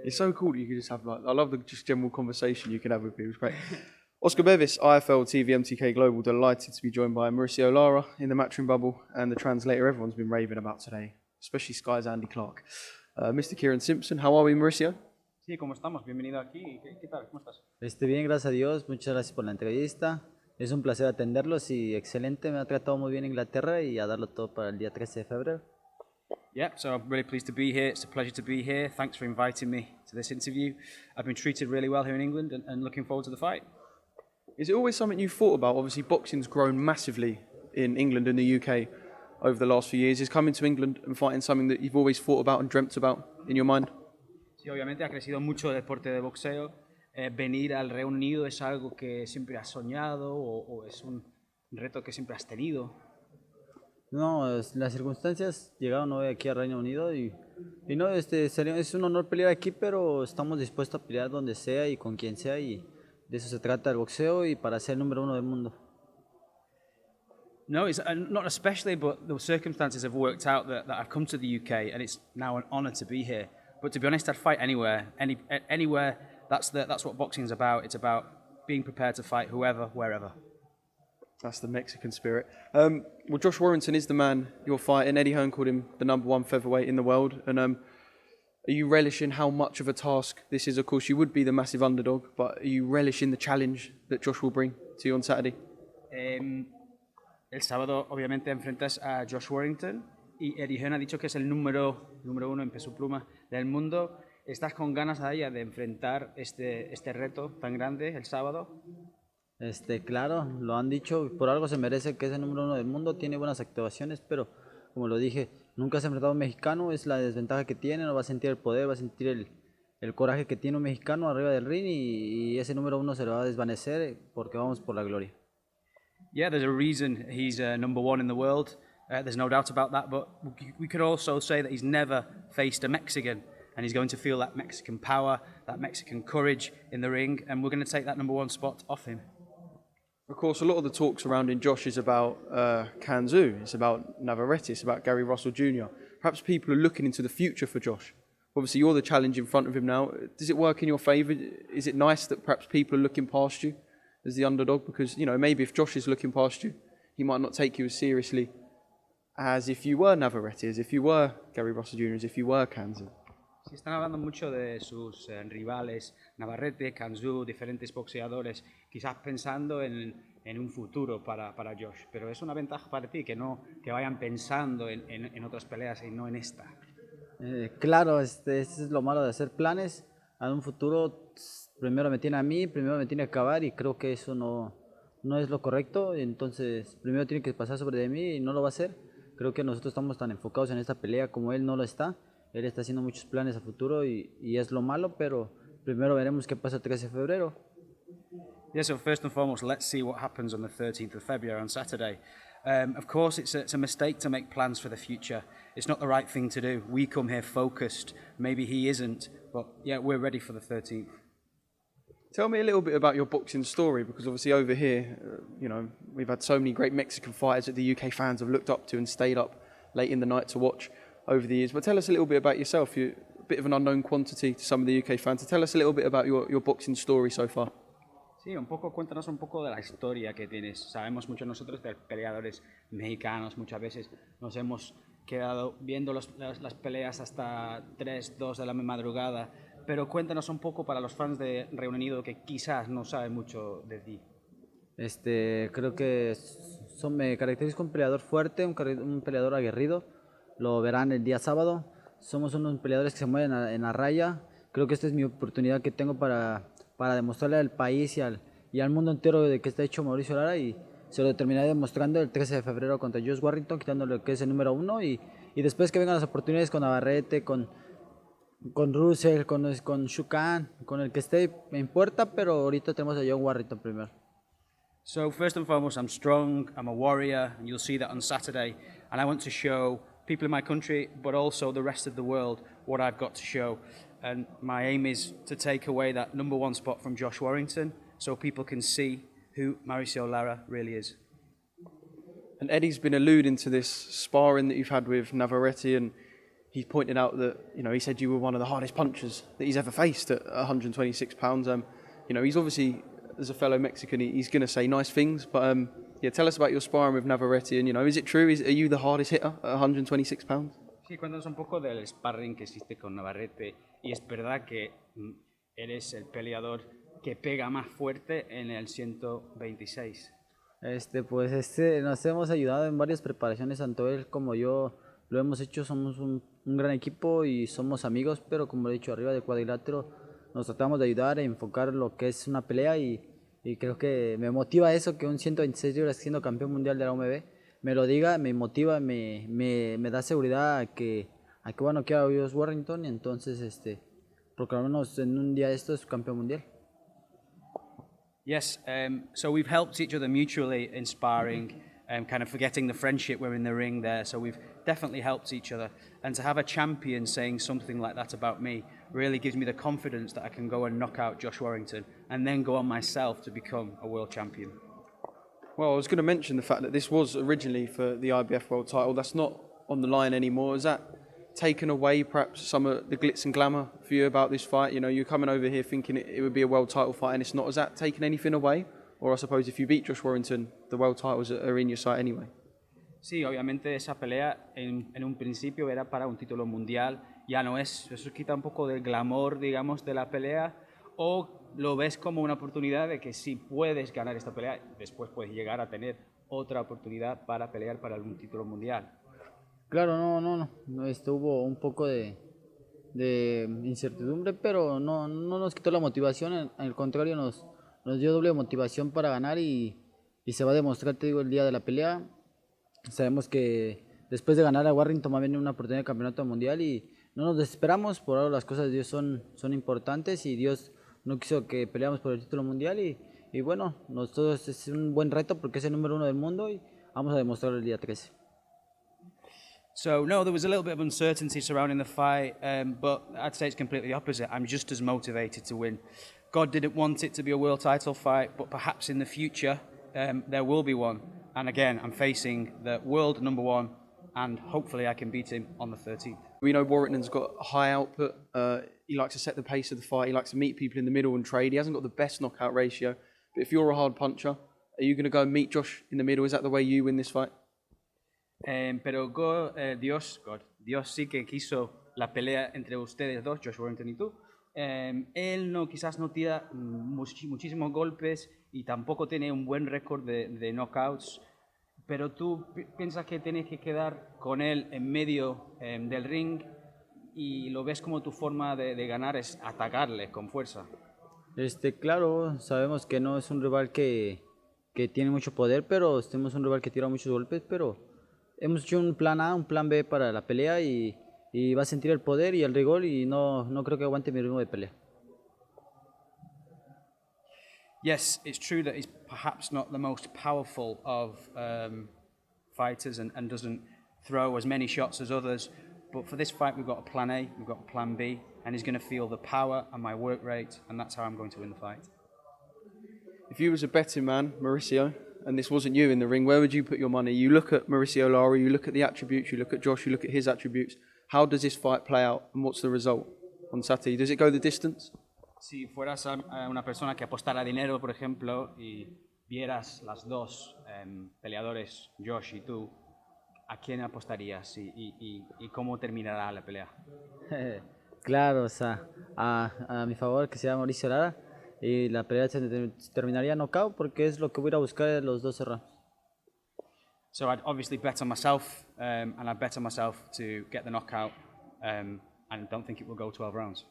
It's so cool that you can just have like, I love the just general conversation you can have with people. It's great. Oscar Bevis, IFL TV MTK Global, delighted to be joined by Mauricio Lara in the Matchroom Bubble and the translator everyone's been raving about today, especially Sky's Andy Clark. Mr. Kieran Simpson, how are we, Mauricio? Sí, ¿cómo estamos? Bienvenido aquí. ¿Qué tal? ¿Cómo estás? Bien, gracias a Dios. Muchas gracias por la entrevista. Es un placer atenderlos y excelente. Me ha tratado muy bien Inglaterra y a darlo todo para el día 13 de febrero. Yeah, so I'm really pleased to be here. It's a pleasure to be here. Thanks for inviting me to this interview. I've been treated really well here in England and looking forward to the fight. Is it always something you've thought about? Obviously, boxing's grown massively in England and the UK over the last few years. Is coming to England and fighting something that you've always thought about and dreamt about in your mind? Sí, obviamente ha crecido mucho el deporte de boxeo. Venir al Reino Unido es algo que siempre has soñado o es un reto que siempre has tenido. No, las circunstancias llegaron hoy aquí al Reino Unido y no, es un honor pelear aquí, pero estamos dispuestos a pelear donde sea y con quien sea y de eso se trata el boxeo y para ser el número 1 del mundo. No, it's not especially, but the circumstances have worked out that I've come to the UK and it's now an honour to be here. But to be honest, I'd fight anywhere. Anywhere. That's what boxing's about. It's about being prepared to fight whoever, wherever. That's the Mexican spirit. Well, Josh Warrington is the man you're fighting. Eddie Hearn called him the #1 featherweight in the world. And are you relishing how much of a task this is? Of course, you would be the massive underdog, but are you relishing the challenge that Josh will bring to you on Saturday? El sábado, obviamente, enfrentas a Josh Warrington y Eddie Hearn ha dicho que es el número 1 en peso pluma del mundo. ¿Estás con ganas allá de enfrentar este reto tan grande el sábado? Claro, lo han dicho, por algo se merece que es el número 1 del mundo, tiene buenas actuaciones, pero como lo dije, nunca se ha enfrentado a un mexicano, es la desventaja que tiene, no va a sentir el poder, va a sentir el coraje que tiene un mexicano arriba del ring y ese número 1 se lo va a desvanecer porque vamos por la gloria. Yeah, there's a reason he's #1 in the world, there's no doubt about that, but we could also say that he's never faced a Mexican and he's going to feel that Mexican power, that Mexican courage in the ring, and we're going to take that #1 spot off him. Of course, a lot of the talk surrounding Josh is about Kanzu, it's about Navarrete, it's about Gary Russell Jr. Perhaps people are looking into the future for Josh. Obviously, you're the challenge in front of him now. Does it work in your favour? Is it nice that perhaps people are looking past you as the underdog? Because, you know, maybe if Josh is looking past you, he might not take you as seriously as if you were Navarrete, as if you were Gary Russell Jr., as if you were Kanzu. Sí, están hablando mucho de sus rivales, Navarrete, Kanzu, diferentes boxeadores, quizás pensando en un futuro para Josh, pero es una ventaja para ti que vayan pensando en otras peleas y no en esta. Claro, este es lo malo de hacer planes. A un futuro, primero me tiene a mí, primero me tiene que acabar y creo que eso no es lo correcto. Entonces, primero tiene que pasar sobre de mí y no lo va a hacer. Creo que nosotros estamos tan enfocados en esta pelea como él no lo está. Él está haciendo muchos planes a futuro y es lo malo, pero primero veremos qué pasa el 13 de febrero. Yeah, so first and foremost, let's see what happens on the 13th of February on Saturday. Of course, it's a mistake to make plans for the future. It's not the right thing to do. We come here focused. Maybe he isn't, but yeah, we're ready for the 13th. Tell me a little bit about your boxing story, because obviously over here, you know, we've had so many great Mexican fighters that the UK fans have looked up to and stayed up late in the night to watch over the years. But tell us a little bit about yourself. You're a bit of an unknown quantity to some of the UK fans. So tell us a little bit about your boxing story so far. Sí, cuéntanos un poco de la historia que tienes. Sabemos mucho nosotros de peleadores mexicanos, muchas veces nos hemos quedado viendo las peleas hasta 3, 2 de la madrugada, pero cuéntanos un poco para los fans de Reino Unido que quizás no saben mucho de ti. Creo que me caracterizo como un peleador fuerte, un peleador aguerrido. Lo verán el día sábado. Somos unos peleadores que se mueven en la raya. Creo que esta es mi oportunidad que tengo para demostrarle al país y al mundo entero de que está hecho Mauricio Lara y se lo terminaré demostrando el 13 de febrero contra Josh Warrington, quitándole que es el número 1 y después que vengan las oportunidades con Navarrete, con Russell, con Shukan, con el que esté, me importa, pero ahorita tenemos a John Warrington primero. So first and foremost, I'm strong, I'm a warrior, and you'll see that on Saturday, and I want to show people in my country, but also the rest of the world, what I've got to show. And my aim is to take away that #1 spot from Josh Warrington so people can see who Mauricio Lara really is. And Eddie's been alluding to this sparring that you've had with Navarrete, and he's pointed out that, he said you were one of the hardest punchers that he's ever faced at 126 pounds. He's obviously, as a fellow Mexican, he's going to say nice things, but yeah, tell us about your sparring with Navarrete, and is it true? Are you the hardest hitter at 126 pounds? Sí, cuéntanos un poco del sparring que hiciste con Navarrete, y es verdad que eres el peleador que pega más fuerte en el 126. Nos hemos ayudado en varias preparaciones, tanto él como yo lo hemos hecho, somos un gran equipo y somos amigos, pero como he dicho, arriba del cuadrilátero nos tratamos de ayudar a enfocar lo que es una pelea y creo que me motiva eso, que un 126 libras siendo campeón mundial de la OMB me lo diga, me motiva, me da seguridad a que bueno, quiero a Josh Warrington y entonces proclamarnos en un día de estos campeón mundial. Yes, so we've helped each other mutually in sparring, kind of forgetting the friendship we're in the ring there. So we've definitely helped each other. And to have a champion saying something like that about me really gives me the confidence that I can go and knock out Josh Warrington and then go on myself to become a world champion. Well, I was going to mention the fact that this was originally for the IBF world title. That's not on the line anymore. Is that taken away perhaps some of the glitz and glamour for you about this fight? You're coming over here thinking it would be a world title fight and it's not. Has that taken anything away? Or I suppose if you beat Josh Warrington, the world titles are in your sight anyway. Sí, obviamente esa pelea en un principio era para un título mundial, ya no es, eso quita un poco del glamour, digamos, de la pelea, o lo ves como una oportunidad de que si puedes ganar esta pelea, después puedes llegar a tener otra oportunidad para pelear para algún título mundial. Claro, no, hubo un poco de incertidumbre, pero no nos quitó la motivación, al contrario nos dio doble motivación para ganar y se va a demostrar, te digo, el día de la pelea. Sabemos que después de ganar a Warrington va a venir una oportunidad de campeonato mundial y no nos desesperamos, por ahora las cosas de Dios son importantes y Dios no quiso que peleáramos por el título mundial y bueno, nosotros es un buen reto porque es el número 1 del mundo y vamos a demostrarlo el día 13. So, no, there was a little bit of uncertainty surrounding the fight, but I'd say it's completely opposite. I'm just as motivated to win. God didn't want it to be a world title fight, but perhaps in the future there will be one. And again, I'm facing the world number 1, and hopefully I can beat him on the 13th. We know Warrington's got a high output. He likes to set the pace of the fight. He likes to meet people in the middle and trade. He hasn't got the best knockout ratio. But if you're a hard puncher, are you going to go and meet Josh in the middle? Is that the way you win this fight? Pero Dios sí que quiso la pelea entre ustedes dos, Josh Warrington y tú. Él quizás no tira muchísimos golpes y tampoco tiene un buen récord de knockouts, pero tú piensas que tienes que quedar con él en medio del ring y lo ves como tu forma de ganar es atacarle con fuerza. Claro, sabemos que no es un rival que tiene mucho poder, pero es un rival que tira muchos golpes, pero hemos hecho un plan A, un plan B para la pelea y va a sentir el poder y el rigor y no creo que aguante mi ritmo de pelea. Yes, it's true that he's perhaps not the most powerful of fighters and doesn't throw as many shots as others, but for this fight we've got a plan A, we've got a plan B, and he's going to feel the power and my work rate, and that's how I'm going to win the fight. If you was a betting man, Mauricio, and this wasn't you in the ring, where would you put your money? You look at Mauricio Lara, you look at the attributes, you look at Josh, you look at his attributes. How does this fight play out and what's the result on Saturday? Does it go the distance? Si fueras una persona que apostara dinero, por ejemplo, y vieras las dos peleadores, Josh y tú, ¿a quién apostarías y cómo terminará la pelea? Claro, o sea, a mi favor que sea Mauricio Lara y la pelea se terminaría knockout porque es lo que voy a ir a buscar en los 12 rounds. So I'd obviously bet on myself, and I'd bet on myself to get the knockout, and don't think it will go 12 rounds.